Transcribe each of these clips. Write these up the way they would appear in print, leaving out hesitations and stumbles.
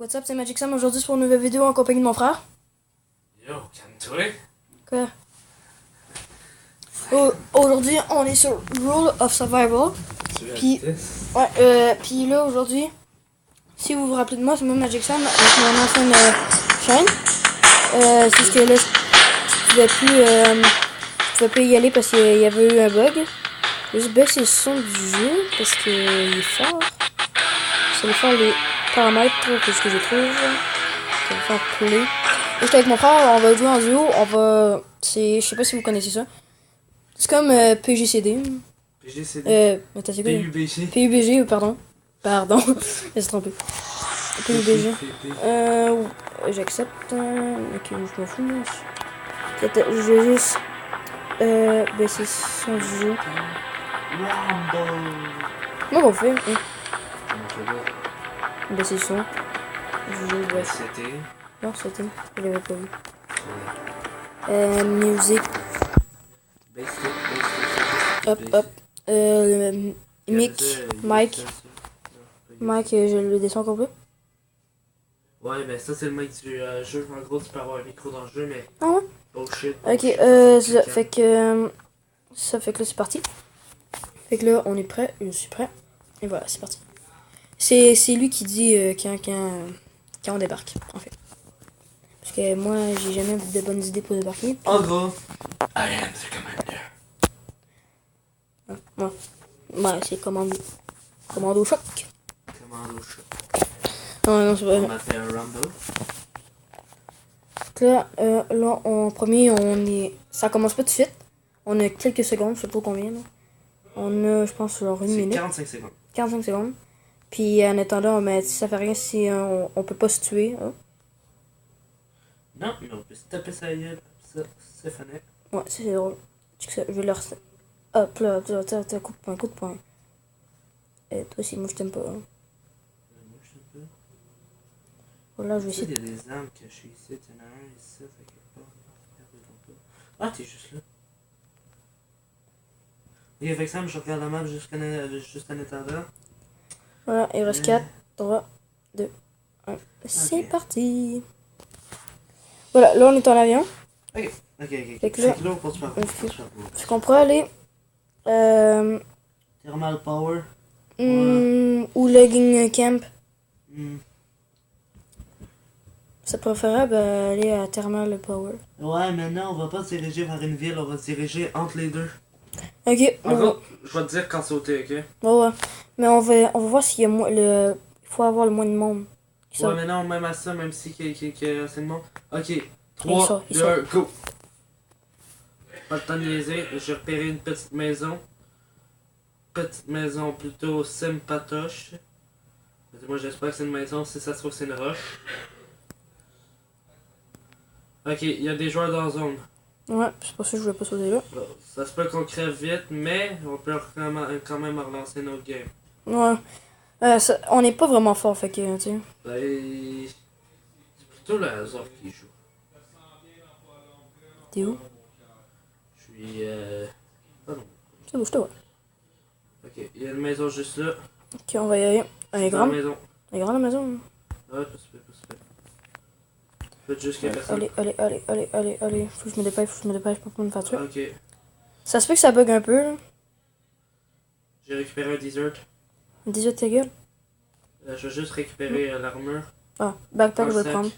What's up, c'est Magic Sam. Aujourd'hui, c'est pour une nouvelle vidéo en compagnie de mon frère. Yo, calme-toi. Quoi? Aujourd'hui, on est sur Rule of Survival. Puis, puis là, aujourd'hui, si vous vous rappelez de moi, c'est moi Magic Sam avec mon ancienne chaîne. C'est ce que là, je pouvais plus y aller parce qu'il y avait eu un bug. Je vais juste baisser le son du jeu parce qu'il est fort. Ça va faire les paramètres que ce que je trouve. Ça va faire couler. Et j'étais avec mon frère, on va jouer en duo. Je sais pas si vous connaissez ça. C'est comme PGCD. PGCD. Attends, c'est quoi? PUBG. PUBG, pardon. Pardon, je me suis trompé. PUBG. J'accepte. Ok, je m'en fous. Je vais juste baisser le son du jeu. Moi, qu'on fait? Baisser le son du jeu. C'était. Non, c'était. Je l'avais pas vu. Musique. Hop, hop. Mike, je le descends complet. Ouais, ben ça c'est le mic du jeu. En gros, tu peux avoir un micro dans le jeu, mais. Ah ouais? Bullshit. Ok, ça fait que. Ça fait que là, c'est parti. Fait que là, on est prêt. Je suis prêt. Et voilà, c'est parti. C'est lui qui dit quand on débarque, en fait. Parce que moi, j'ai jamais de bonnes idées pour débarquer. En gros, I am the commander. Ouais, c'est commando choc. Commando choc. Non, c'est pas On vrai. m'a fait un rumble. Là, en premier, ça commence pas tout de suite. On a quelques secondes, je sais pas combien. Là. On a, je pense, genre une C'est minute. 45 secondes. 45 secondes. Puis en attendant, mais ça fait rien si on peut pas se tuer. Hein. Non, mais on peut se taper sa gueule. Ça, c'est funny. Ouais, c'est drôle. Je vais leur. Hop là, coup de poing. Et toi aussi, moi je t'aime pas. Hein. Moi, je sais pas. Voilà, je vais Il y essayer. a des armes cachées ici. Il y en a un ici, fait que pas. Ah, t'es juste là. Ok, fait que Sam, je regarde la map juste en attendant. Voilà, il reste 4, 3, 2, 1. C'est parti. Voilà, là on est en avion. Ok. Fait que là, pour te faire. Est-ce qu'on pourrait aller Thermal power. ou logging camp? Hmm. C'est préférable aller à Thermal Power. Ouais, mais non, on va pas se diriger vers une ville, on va se diriger entre les deux. Ok, En gros, je vais te dire quand sauter, ok? ouais. Mais on va voir s'il y a il faut avoir le moins de monde. Ouais, mais non, même à ça, même si qu'il y a assez de monde. Ok, 3, il 2, go! Pas le temps de niaiser, j'ai repéré une petite maison. Petite maison plutôt sympatoche. Moi j'espère que c'est une maison, si ça se trouve c'est une roche. Ok, il y a des joueurs dans la zone. Ouais, c'est pour ça que je voulais pas sauter là. Bon, ça se peut qu'on crève vite, mais on peut quand même relancer notre game. Ouais. On n'est pas vraiment fort, fait que, tu sais. Ben, c'est plutôt le hasard qui joue. T'es où? Je suis ah non. C'est où je te vois. Ok, il y a une maison juste là. Ok, on va y aller. Elle est Dans la grande. maison. Elle est grande la maison. Ouais, pas super. Peut-être juste qu'il y a personne. Allez. Faut que je me dépêche pour pas me faire tuer. Ok, Ça se peut que ça bug un peu, là. j'ai récupéré un dessert. 18 ta gueule. Je vais juste récupérer l'armure. Ah, backpack, je vais le prendre.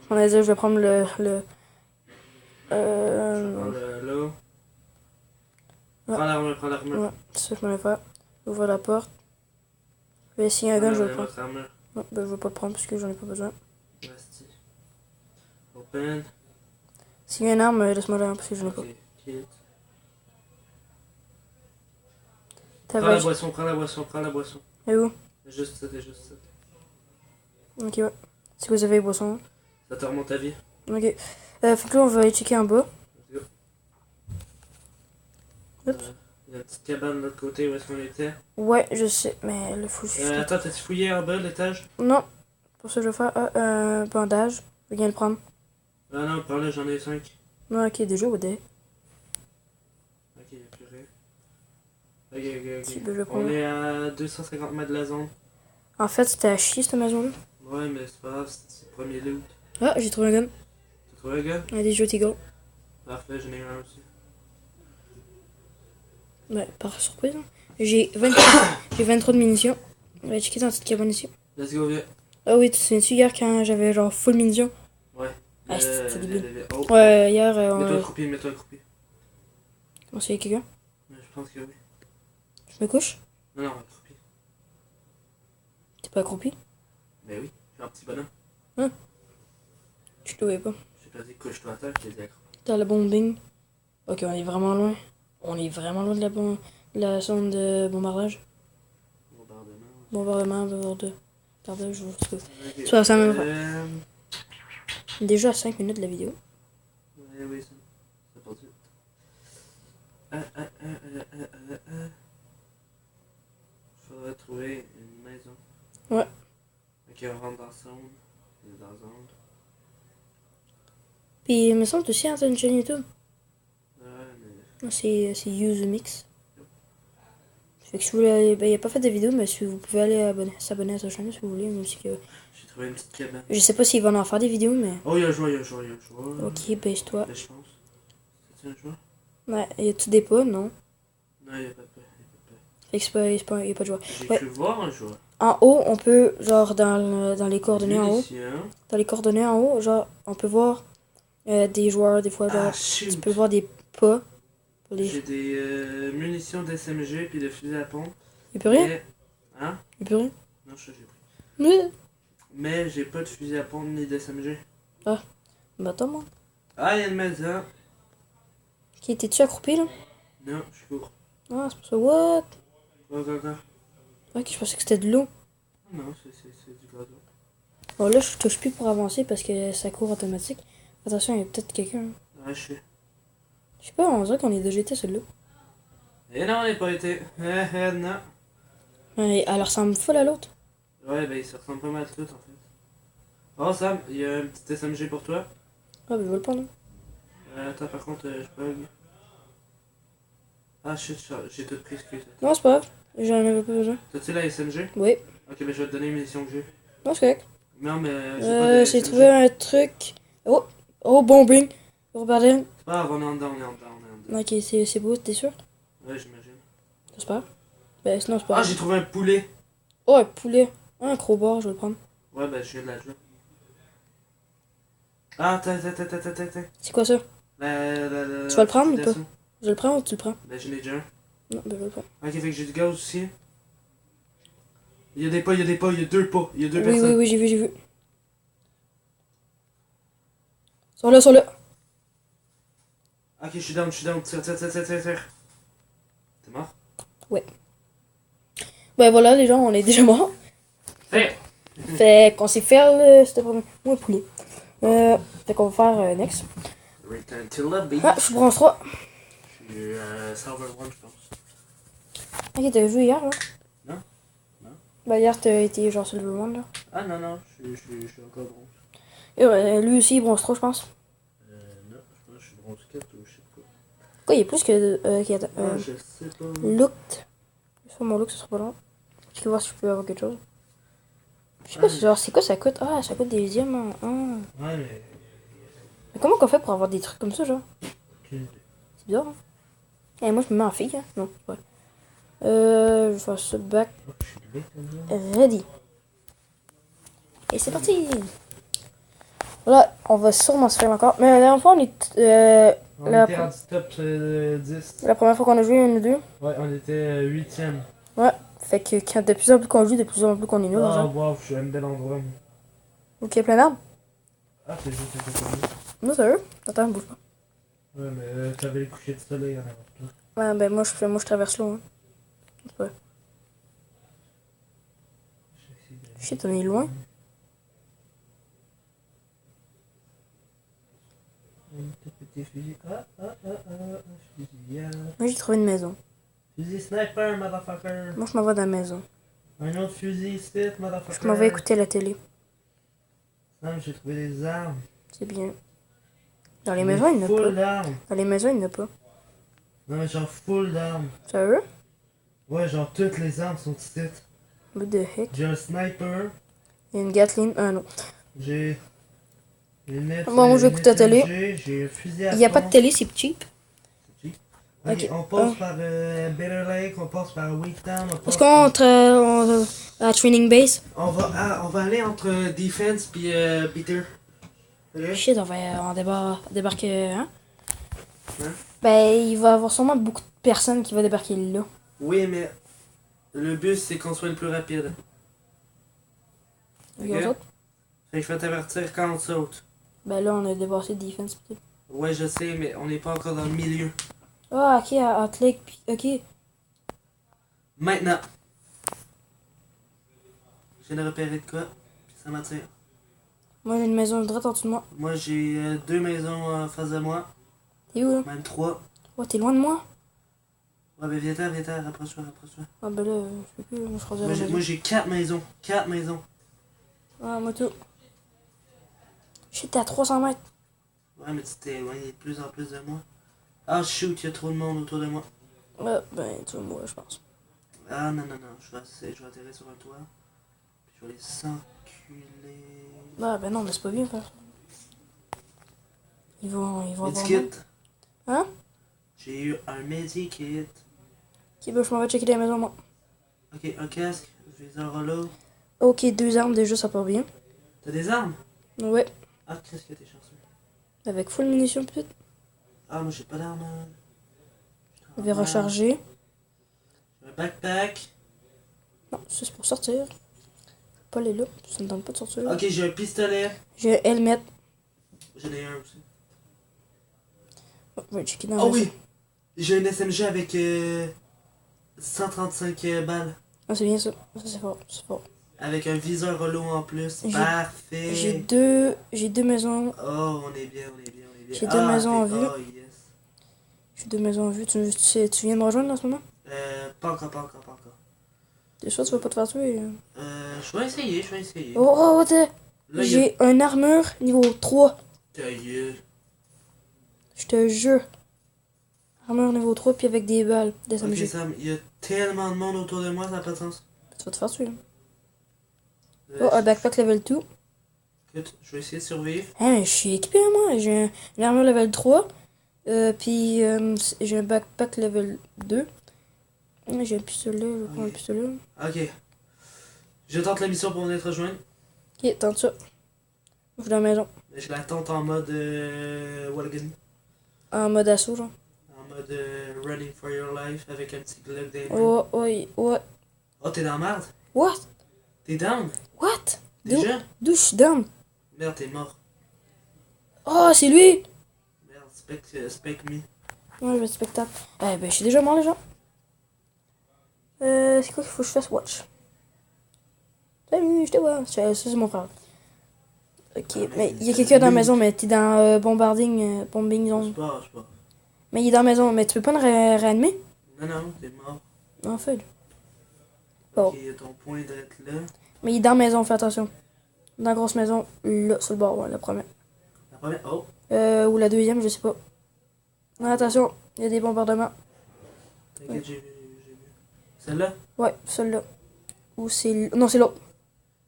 On a dit, je vais prendre le. Je vais prendre là. Ouais. Prends l'armure. Ouais, c'est ça que je m'en vais faire. J'ouvre la porte. Je vais essayer un gun, je vais le prendre. Non, ben, je vais pas le prendre parce que j'en ai pas besoin. Resti. Open. S'il y a une arme, laisse-moi là parce que j'en ai pas. Kit. T'as Prends la boisson. Et où? Juste ça. Ok, ouais. Si vous avez les boissons. Ça te remonte à vie. Ok. Fait que là, on va aller checker en bas. Oups. Il y a une petite cabane de l'autre côté où est-ce qu'on était. Ouais, je sais, mais le fou. Attends, t'as-tu fouillé en bas l'étage? Non. Pour ça, je vais faire un bandage. Je viens le prendre. Ah non, prends-le, j'en ai 5. Non, ok, déjà, au dé. Ok, il n'y a plus rien. Ok. Si, ben, je vais On prendre. est à 250 mètres de la zone. En fait, c'était à chier cette maison-là. Ouais, mais c'est pas grave, c'est le premier loot. Ah, j'ai trouvé un gun. T'as trouvé un gars? Un des jeux Tigre. Parfait, j'en ai un aussi. Ouais, par surprise. Hein. J'ai 23 de munitions. On va checker dans cette cabane ici. Let's go, viens. Ah oui, tu te souviens-tu hier quand j'avais genre full munitions? Ouais. Ah, c'était débile. Oh. Ouais, hier, Mets-toi accroupi, mets-toi accroupi. Comment c'est quelqu'un? Je pense que oui. Je me couche? Non, non, accroupi. T'es pas accroupi? Mais oui, je suis un petit bonhomme. Je te voyais pas. J'ai pas dit couche-toi à terre, je t'ai dit accroupi. T'as le bombing. Ok, on est vraiment loin. On est vraiment loin de la zone de bombardage. Bombardement. Bombardement, je vous trouve. Okay. Soit ça même déjà à 5 minutes de la vidéo. Ouais, oui, ça passe vite. Faudrait trouver une maison. Ouais. Ok, on rentre dans la zone. Dans la zone. Puis il me semble aussi hein, t'as une chaîne YouTube. Ouais, mais. C'est Uzumix. Fait que si vous voulez, ben, il a pas fait de vidéo, mais si vous pouvez aller s'abonner à sa chaîne si vous voulez, même si que. J'ai trouvé une petite cabane. Je sais pas s'il va en faire des vidéos, mais. Oh, il y a un joueur, il y a un joueur, il y a un joueur. Ok, baisse-toi. Ben, je pense. C'est un joueur? Ouais, y a-tu des pas? Non. Non, il n'y a pas de paix. Fait que c'est pas, y a pas de joueur. J'ai Ouais. cru voir un joueur. En haut, on peut, genre, dans les coordonnées en haut. Munitions. Dans les coordonnées en haut, genre, on peut voir des joueurs, des fois, genre. Ah, Tu shoot! peux voir des pas. Pour les... J'ai des munitions d'SMG puis de fusil à pompe. Il peut rien? Mais... Hein? Il peut rien? Non, je sais, j'ai pris. Mais... Mais j'ai pas de fusil à pompe ni d'SMG. Bah attends, moi. Ah, il y a une maison. Ok, t'es-tu accroupi, là? Non, je cours. Ah, c'est pour ça. What? Quoi? Ok, je pensais que c'était de l'eau. Non, c'est du gazon. Bon, là, je touche plus pour avancer parce que ça court automatique. Attention, il y a peut-être quelqu'un. Hein. Ouais, je sais. Je sais pas, on dirait qu'on est déjà été celui-là. Et non, on n'est pas été. Non. Ouais, elle ressemble full à l'autre. Ouais, ben, ils se ressemblent pas mal tous, en fait. Oh, Sam, il y a un petit SMG pour toi. Ah, ben, je vais le prendre. Attends, par contre, je bug. Ah, shit, j'ai tout pris, excuse. Non, c'est pas grave. J'en avais pas besoin. T'as-tu la SMG? Oui. Ok, ben, je vais te donner une munition que j'ai. Non, c'est correct. Non, mais j'ai pas de J'ai SMG. trouvé un truc. Oh, bombing. Regardez. C'est pas grave, on est en dedans, on est en dedans. Ok, c'est beau, t'es sûr? Ouais, j'imagine. C'est pas grave. Ben, sinon, c'est pas Ah, grave. j'ai trouvé un poulet. Oh, un poulet. Un crowbar, je vais le prendre. Ouais, ben, je viens de la jouer. Ah, attends. C'est quoi ça? Tu vas le prendre ou pas? Je le prends ou tu le prends? Ben, j'en ai déjà un. Non, ben, je vais le prendre. Ok, fait que j'ai du gaz aussi. Il y a des pas, il y a deux pas. Il y a deux Oui, personnes. oui, j'ai vu. Sont là. Ok, je suis down. Tire. T'es mort? Ben voilà, les gens, on est déjà morts. Fait! Fait qu'on s'est fait c'était vraiment un poulet. Fait qu'on va faire next. Return to lobby. Ah, je suis bronze 3. Je suis server 1, je pense. Ok, t'as joué hier, là? Non. Bah, hier, t'as été genre sur le level 1, là. Ah non, je suis encore bronze. Et ouais, lui aussi, bronze 3, je pense. Non, je pense que je suis bronze 4 ou je sais pas. Quoi, il est plus que. Je sais pas. Looked. Sur mon look, ce sera pas long. Je vais voir si je peux avoir quelque chose. Je sais pas, genre, c'est quoi ça coûte? Ah, ça coûte des diamants. Ah. Ouais, mais. Mais comment qu'on fait pour avoir des trucs comme ça, genre? Okay. C'est bizarre, hein? Et moi, je me mets en fille, hein? Non, c'est pas vrai. Je vais faire ça back. Oh, je suis bête, là. Ready. Et c'est parti! Voilà, on va sûrement se faire encore. Mais la dernière fois, on est. On était en top 10. La première fois qu'on a joué, nous deux. Ouais, on était 8ème. Ouais, fait que quand de plus en plus qu'on joue, de plus en plus qu'on est nul. Ah, genre. wow, je suis à un bel endroit. Moi. Ok, plein d'arbres. Ah, c'est juste un peu comme ça. Non, sérieux? Attends, bouge pas. Ouais, mais t'avais le coucher de soleil en avant de toi. Ouais, ben moi je traverse l'eau. Hein. C'est pas vrai. Shit, on est loin. Petit fusil. Fusil. Moi j'ai trouvé une maison. Fusil sniper, motherfucker. Moi je m'en vais dans la maison. Un autre fusil stick, motherfucker. Je m'en vais écouter la télé. Non, j'ai trouvé des armes. C'est bien. Dans les maisons, il n'y en a Full pas. d'armes. Dans les maisons, il n'y en a pas. Non, mais genre full d'armes. Sérieux? Ouais, genre toutes les armes sont ici. What the heck? J'ai un sniper. Il y a une Gatling. Ah non. J'ai une Bon, moi, je vais écouter la télé. J'ai un fusil à Il n'y a pas de pompe. télé, c'est cheap. Ok, Ok. on passe par Better Lake, on passe par Wheattown, on Est-ce passe qu'on par... entre à la training base? on va aller entre Defense puis Peter. Ok? Shit, on débarque. Hein? Hein? Ben, il va y avoir sûrement beaucoup de personnes qui vont débarquer là. Oui, mais le but c'est qu'on soit le plus rapide. Il y a d'autres? Fait que je vais t'avertir quand on saute. Ben là, on a dépassé defense. Peut-être. Ouais, je sais, mais on n'est pas encore dans le milieu. Ah, ok, à Hot Lake. Puis, ok. Maintenant. Je viens de repérer de quoi, puis ça m'attire. Moi, j'ai une maison droite en dessous de moi. Moi, j'ai 2 maisons en face de moi, T'es où là? même 3. Oh, t'es loin de moi? Ouais, ben viens-t'en, rapproche-toi. Ah, ben là, je peux plus. Moi, je crois que Moi, j'ai 4 maisons. 4 maisons. Ah, moi tout. J'étais à 300 mètres. Ouais, mais tu t'es éloigné de plus en plus de moi. Ah, shoot, il y a trop de monde autour de moi. Ah, ben, tu vois, moi, je pense. Ah, non, je vais atterrir sur un toit. Puis je vais les s'enculer. Ah, ben non, mais c'est pas bien, faire ça. Ils vont avoir. Medikit. Hein? J'ai eu un medikit. Ok, ben, je m'en vais checker les maisons, moi. Ok, un casque, viseur holo. Ok, 2 armes déjà, ça part bien. T'as des armes? Ouais. Ah, qu'est-ce que t'es chanceux. Avec full munitions, peut-être. Ah, moi j'ai pas d'armes. Je vais recharger. J'ai un backpack. Non, ça, c'est pour sortir. Pas les là, ça me donne pas de sortir. Ok, j'ai un pistolet. J'ai un helmet. J'en ai un aussi. Oh, je vais checker dans Oh la maison. oui! J'ai un SMG avec 135 balles. Ah, c'est bien ça. Ça, c'est fort, c'est fort. Avec un viseur holo en plus. J'ai Parfait! deux maisons. Oh, on est bien. J'ai 2 maisons en vue. Oh, yes. J'ai 2 maisons en vue. Tu viens de me rejoindre en ce moment? Pas encore. T'es sûr que tu vas pas te faire tuer? Je vais essayer. Oh, t'es... Là, J'ai un armure niveau 3. Ta gueule. Je te jure. Armure niveau 3 puis avec des balles. Des Ok, SMG. Sam, il y a tellement de monde autour de moi, ça n'a pas de sens. Tu vas te faire tuer. Oh, un backpack level 2. Écoute, je vais essayer de survivre. Hein, mais je suis équipé, moi. J'ai une armure level 3. Puis j'ai un backpack level 2. J'ai un pistolet. Je vais prendre un pistolet. Ok. Je tente la mission pour venir te rejoindre. Ok, tente ça. Je suis dans la maison. Je la tente en mode Walgan. En mode assaut, genre. En mode running for your life avec un petit glove des mains. Oh, what? Oh, t'es dans la merde? What? T'es down? What? Déjà? D'où je suis down? Merde, t'es mort. Oh, c'est lui! Merde, spec me. Ouais, je vais spectacle. Eh ben, je suis déjà mort, les gens. C'est quoi qu'il faut que je fasse? Watch. Salut, je te vois. Ça, c'est mon frère. Ok, mais il y a quelqu'un dans la maison, mais t'es dans bombing zone. Je sais pas. Mais il est dans la maison, mais tu peux pas le réanimer? Non, t'es mort. En fait. Bon. Ok, ton point d'être là. Mais il est dans la maison, fais attention. Dans la grosse maison, là, sur le bord, ouais, la première. La première. Oh. Ou la deuxième, je sais pas. Non, attention, il y a des bombardements. T'inquiète, j'ai vu. Celle-là? Ouais, celle-là. Ou c'est... Non, c'est l'autre.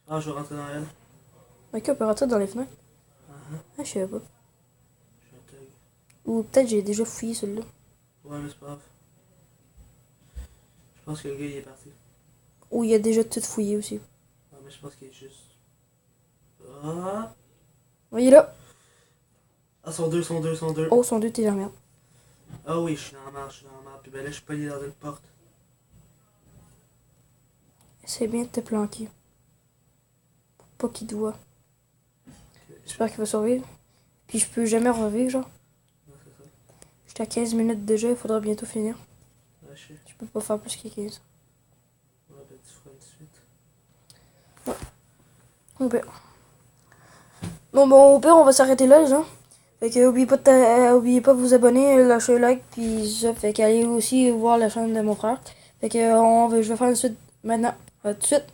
Ah, je vais rentrer dans elle. Ok, on peut rentrer dans les fenêtres. Uh-huh. Ah, je sais pas. Je suis un thug. Ou peut-être j'ai déjà fouillé celui-là. Ouais, mais c'est pas grave. Je pense que le gars il est parti. Ou il y a déjà tout fouillé aussi. Ouais, mais je pense qu'il est juste. Ah! Oui, il est là. Ah, sont deux. Oh, son deux, t'es dans la merde. Ah oui, je suis dans la marche. Puis ben là, je suis pogné dans une porte. Essaye bien de te planquer. Pour pas qu'il te voit. J'espère qu'il va survivre. Puis je peux jamais revivre, genre. Ouais, c'est ça. J'étais à 15 minutes déjà, il faudra bientôt finir. Ouais, je sais. Je peux pas faire plus que 15. Ouais, ben tu feras une suite. Au pire. Bon, au pire, on va s'arrêter là, les gens. Fait que oubliez pas de vous abonner, lâcher un like, puis ça. Fait qu'allez aussi voir la chaîne de mon frère. Fait que je vais faire une suite maintenant. À tout de suite.